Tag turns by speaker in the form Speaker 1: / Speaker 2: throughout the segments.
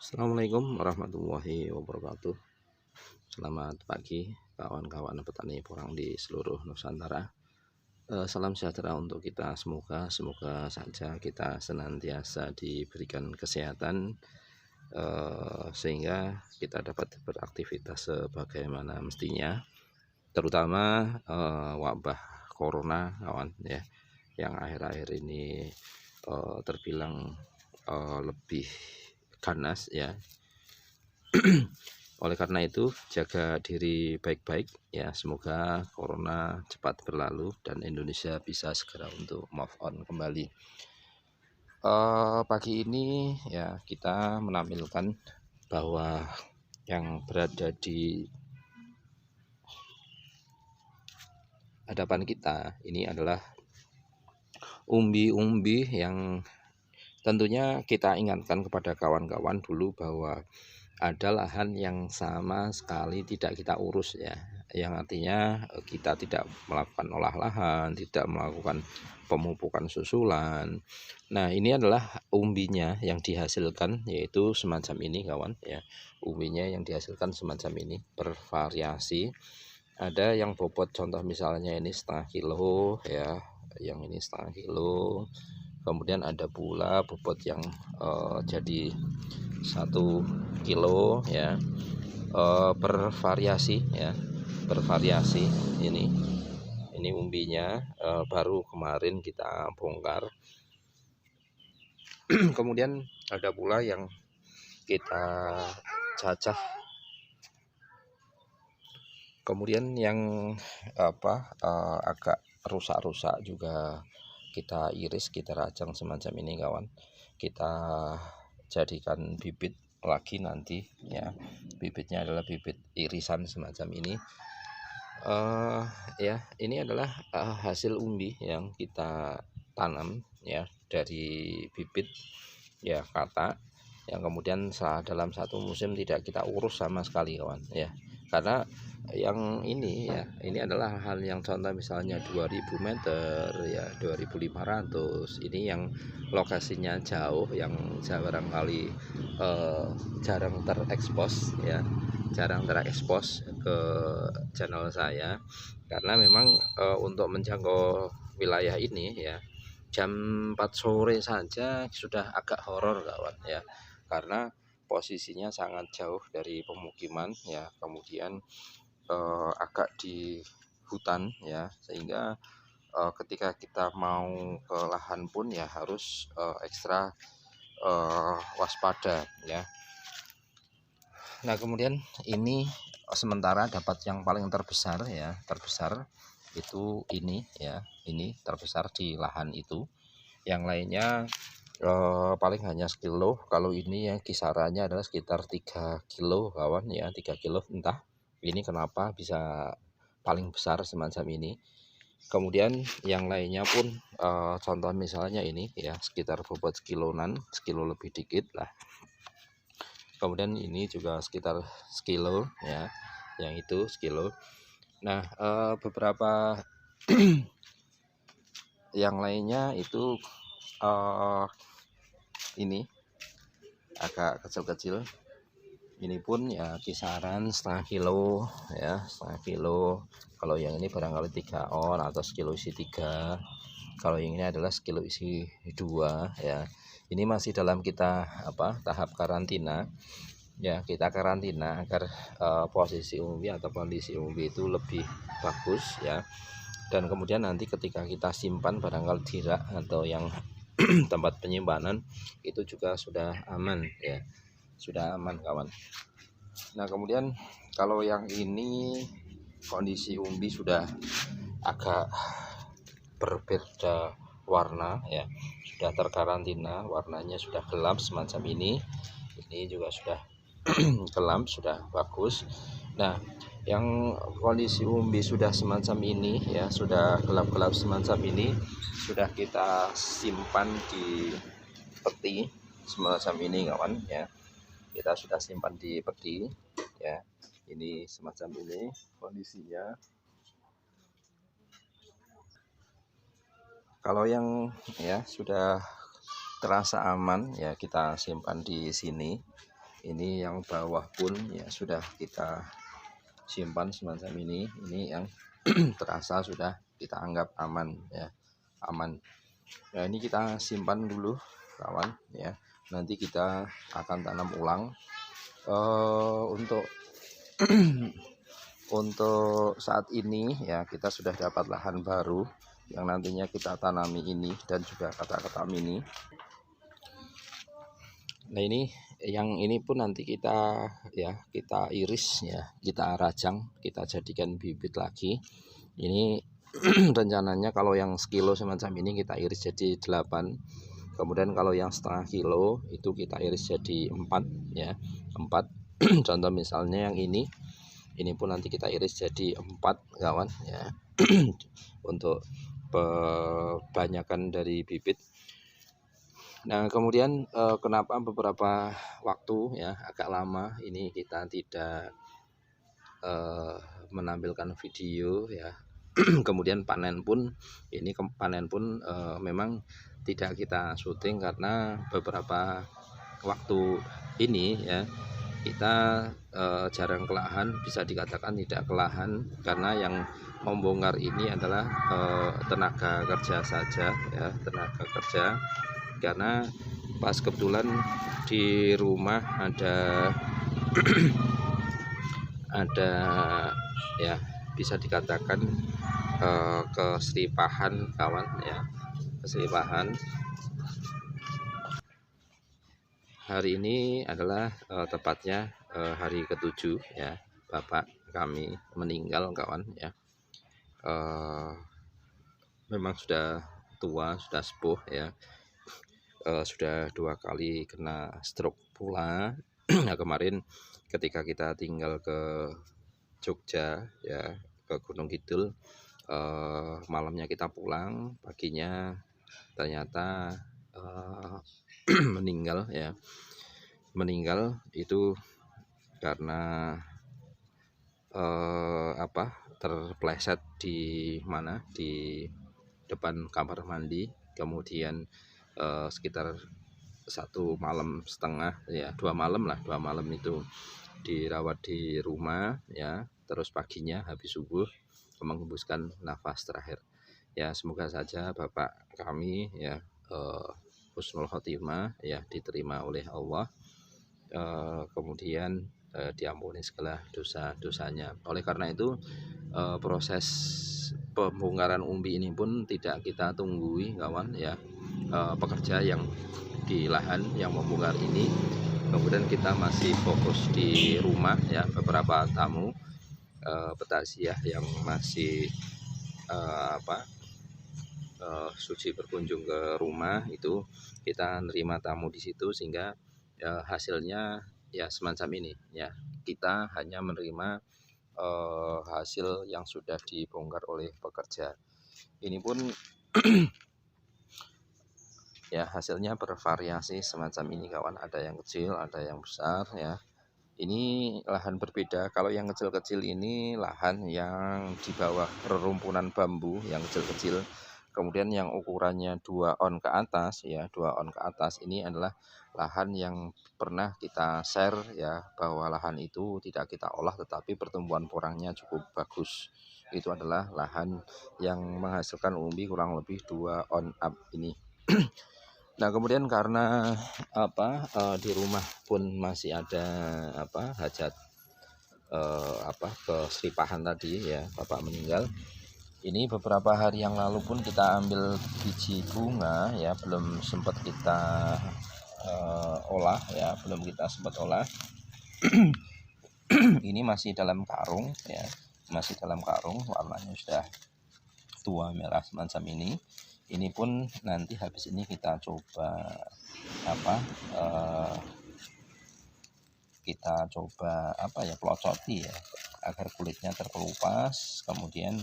Speaker 1: Assalamualaikum warahmatullahi wabarakatuh. Selamat pagi kawan-kawan petani porang di seluruh Nusantara. Salam sejahtera untuk kita. Semoga saja kita senantiasa diberikan kesehatan, sehingga kita dapat beraktivitas sebagaimana mestinya. Terutama wabah corona, kawan, ya, yang akhir-akhir ini terbilang lebih ganas, ya. Oleh karena itu, jaga diri baik-baik, ya. Semoga corona cepat berlalu dan Indonesia bisa segera untuk move on kembali. Pagi ini ya kita menampilkan bahwa yang berada di hadapan kita ini adalah umbi-umbi yang tentunya kita ingatkan kepada kawan-kawan dulu bahwa ada lahan yang sama sekali tidak kita urus, ya, yang artinya kita tidak melakukan olah lahan, tidak melakukan pemupukan susulan. Nah, ini adalah umbinya yang dihasilkan, yaitu semacam ini, kawan, ya. Umbinya yang dihasilkan semacam ini, bervariasi. Ada yang bobot, contoh misalnya ini setengah kilo, ya, yang ini setengah kilo. Kemudian ada pula bobot yang jadi 1 kilo, ya, bervariasi, ya, bervariasi. Ini umbinya baru kemarin kita bongkar. Kemudian ada pula yang kita cacah. Kemudian yang agak rusak-rusak juga kita iris, kita rajang semacam ini, kawan. Kita jadikan bibit lagi nanti, ya. Bibitnya adalah bibit irisan semacam ini. Ya, ini adalah hasil umbi yang kita tanam, ya, dari bibit, ya, kata, yang kemudian dalam satu musim tidak kita urus sama sekali, kawan, ya. Karena yang ini, ya, ini adalah hal yang contoh misalnya 2000 meter, ya, 2500. Ini yang lokasinya jauh, yang barangkali jarang terekspos, ya, jarang terekspos ke channel saya, karena memang untuk menjangkau wilayah ini, ya, jam 4 sore saja sudah agak horor, kawan, ya, karena posisinya sangat jauh dari pemukiman, ya, kemudian agak di hutan, ya, sehingga ketika kita mau ke lahan pun ya harus ekstra waspada, ya. Nah, kemudian ini sementara dapat yang paling terbesar, ya, terbesar itu ini, ya, ini terbesar di lahan itu. Yang lainnya paling hanya sekilo. Kalau ini yang kisarannya adalah sekitar 3 kilo, kawan, ya, 3 kilo. Entah ini kenapa bisa paling besar semacam ini. Kemudian yang lainnya pun contoh misalnya ini, ya, sekitar bobot sekilonan, sekilo lebih dikit lah. Kemudian ini juga sekitar sekilo, ya, yang itu sekilo. Nah, beberapa yang lainnya itu ini agak kecil-kecil. Ini pun ya kisaran setengah kilo, ya, setengah kilo. Kalau yang ini barangkali 3 on atau sekilo isi 3. Kalau yang ini adalah sekilo isi 2, ya. Ini masih dalam kita tahap karantina, ya. Kita karantina agar posisi umbi atau kondisi umbi itu lebih bagus, ya. Dan kemudian nanti ketika kita simpan barangkali di rak atau yang tempat penyimpanan itu juga sudah aman, ya, sudah aman, kawan. Nah, kemudian kalau yang ini kondisi umbi sudah agak berbeda warna, ya, sudah terkarantina, warnanya sudah gelap semacam ini juga sudah gelap, sudah bagus. Nah, yang kondisi umbi sudah semacam ini, ya, sudah gelap-gelap semacam ini, sudah kita simpan di peti semacam ini, kawan, ya. Kita sudah simpan di peti, ya. Ini semacam ini kondisinya. Kalau yang, ya, sudah terasa aman, ya, kita simpan di sini. Ini yang bawah pun ya sudah kita simpan semacam ini yang terasa sudah kita anggap aman ya, aman. Nah, ini kita simpan dulu kawan ya, nanti kita akan tanam ulang. Untuk untuk saat ini ya kita sudah dapat lahan baru yang nantinya kita tanami ini dan juga kata-kata mini. Nah, ini yang ini pun nanti kita iris ya, kita rajang, kita jadikan bibit lagi. Ini rencananya kalau yang sekilo semacam ini kita iris jadi 8. Kemudian kalau yang setengah kilo itu kita iris jadi 4 ya, 4. Contoh misalnya yang ini pun nanti kita iris jadi 4 kawan ya. Untuk kebanyakan dari bibit. Nah, kemudian kenapa beberapa waktu ya agak lama ini kita tidak menampilkan video ya. Kemudian panen pun memang tidak kita syuting karena beberapa waktu ini ya kita jarang kelahan, bisa dikatakan tidak kelahan karena yang membongkar ini adalah tenaga kerja saja ya, tenaga kerja. Karena pas kebetulan di rumah ada ya bisa dikatakan keseripahan kawan ya, keseripahan. Hari ini adalah tepatnya hari ke-7 ya, bapak kami meninggal kawan ya. Memang sudah tua, sudah sepuh ya. Sudah 2 kali kena stroke pula. Nah, kemarin ketika kita tinggal ke Jogja ya, ke Gunung Kidul, malamnya kita pulang, paginya ternyata meninggal ya. Meninggal itu karena terpleset di depan kamar mandi, kemudian sekitar 1,5 malam ya, 2 malam itu dirawat di rumah ya. Terus paginya habis subuh menghembuskan nafas terakhir ya. Semoga saja bapak kami ya husnul khotimah ya, diterima oleh Allah, kemudian diampuni segala dosa-dosanya. Oleh karena itu proses pembongkaran umbi ini pun tidak kita tunggui kawan ya. Pekerja yang di lahan yang membongkar ini, kemudian kita masih fokus di rumah ya. Beberapa tamu petaziah yang masih suci berkunjung ke rumah, itu kita nerima tamu di situ, sehingga hasilnya ya semacam ini ya. Kita hanya menerima hasil yang sudah dibongkar oleh pekerja. Ini pun ya hasilnya bervariasi semacam ini kawan, ada yang kecil, ada yang besar ya. Ini lahan berbeda. Kalau yang kecil-kecil ini lahan yang di bawah rerumpunan bambu yang kecil-kecil. Kemudian yang ukurannya 2 on ke atas ya, 2 on ke atas ini adalah lahan yang pernah kita share ya, bahwa lahan itu tidak kita olah tetapi pertumbuhan porangnya cukup bagus. Itu adalah lahan yang menghasilkan umbi kurang lebih 2 on up ini. Nah, kemudian karena di rumah pun masih ada hajat keseripahan tadi ya, bapak meninggal. Ini beberapa hari yang lalu pun kita ambil biji bunga ya, belum sempat kita olah ya, belum kita sempat olah. Ini masih dalam karung ya, masih dalam karung, warnanya sudah tua merah semacam ini. Ini pun nanti habis ini kita coba pelocoti ya, agar kulitnya terkelupas. Kemudian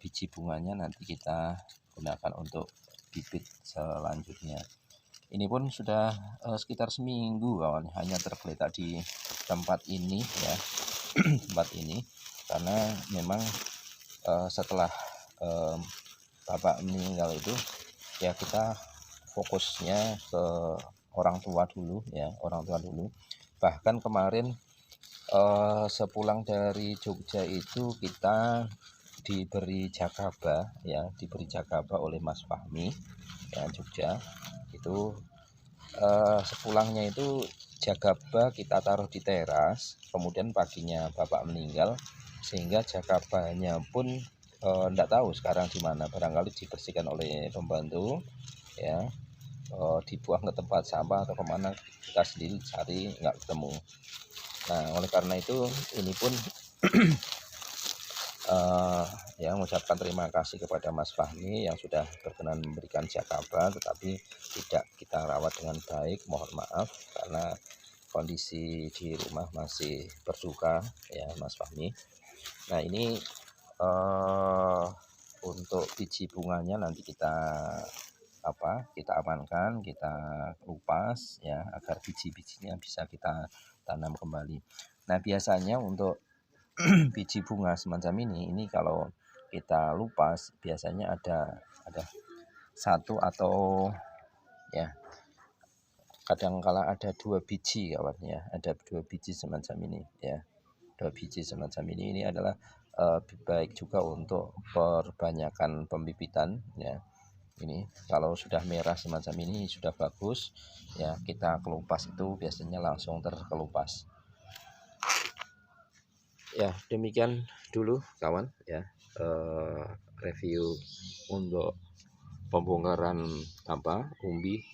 Speaker 1: biji bunganya nanti kita gunakan untuk bibit selanjutnya. Ini pun sudah sekitar seminggu kawan, hanya tergeletak di tempat ini ya. Tempat ini karena memang setelah bapak meninggal itu ya, kita fokusnya ke orang tua dulu ya, orang tua dulu. Bahkan kemarin sepulang dari Jogja itu kita diberi jakaba ya, diberi jakaba oleh Mas Fahmi ya Jogja. Itu sepulangnya itu jakaba kita taruh di teras, kemudian paginya bapak meninggal, sehingga jakabanya pun enggak tahu sekarang di mana, barangkali dibersihkan oleh pembantu ya, dibuang ke tempat sampah atau kemana, kita sendiri cari nggak ketemu. Nah oleh karena itu ini pun ya mengucapkan terima kasih kepada Mas Fahmi yang sudah berkenan memberikan jakaba, tetapi tidak kita rawat dengan baik, mohon maaf karena kondisi di rumah masih berduka ya Mas Fahmi. Nah ini untuk biji bunganya nanti kita amankan, kita kupas ya agar biji-bijinya bisa kita tanam kembali. Nah biasanya untuk biji bunga semacam ini kalau kita lupas biasanya ada satu atau ya kadangkala ada 2 biji kawan ya, ada 2 biji semacam ini ya, 2 biji semacam ini adalah baik juga untuk perbanyakan pembibitan ya. Ini kalau sudah merah semacam ini sudah bagus ya, kita kelupas itu biasanya langsung terkelupas. Ya demikian dulu kawan ya, review untuk pembongkaran umbi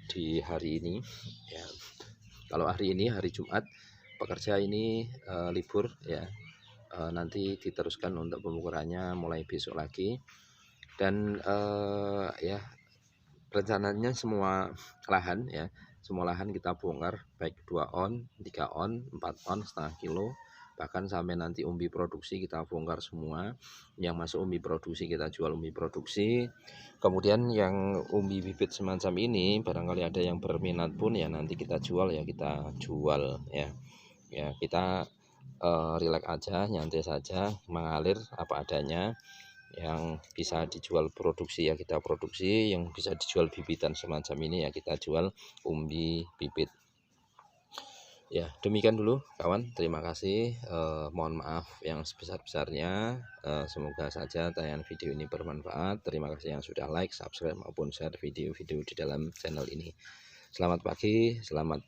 Speaker 1: di hari ini ya. Kalau hari ini hari Jumat, pekerja ini libur ya, nanti diteruskan untuk pembongkarannya mulai besok lagi. Dan ya rencananya semua lahan ya, semua lahan kita bongkar, baik 2 on, 3 on, 4 on setengah kilo, bahkan sampai nanti umbi produksi kita bongkar semua. Yang masuk umbi produksi kita jual umbi produksi. Kemudian yang umbi bibit semacam ini barangkali ada yang berminat pun ya nanti kita jual ya, kita jual ya. Ya kita relax aja, nyantai saja, mengalir apa adanya. Yang bisa dijual produksi ya kita produksi, yang bisa dijual bibitan semacam ini ya kita jual umbi bibit. Ya demikian dulu kawan, terima kasih, mohon maaf yang sebesar-besarnya, semoga saja tayangan video ini bermanfaat. Terima kasih yang sudah like, subscribe maupun share video-video di dalam channel ini. Selamat pagi, selamat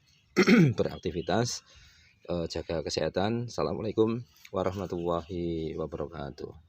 Speaker 1: beraktivitas, jaga kesehatan. Assalamualaikum warahmatullahi wabarakatuh.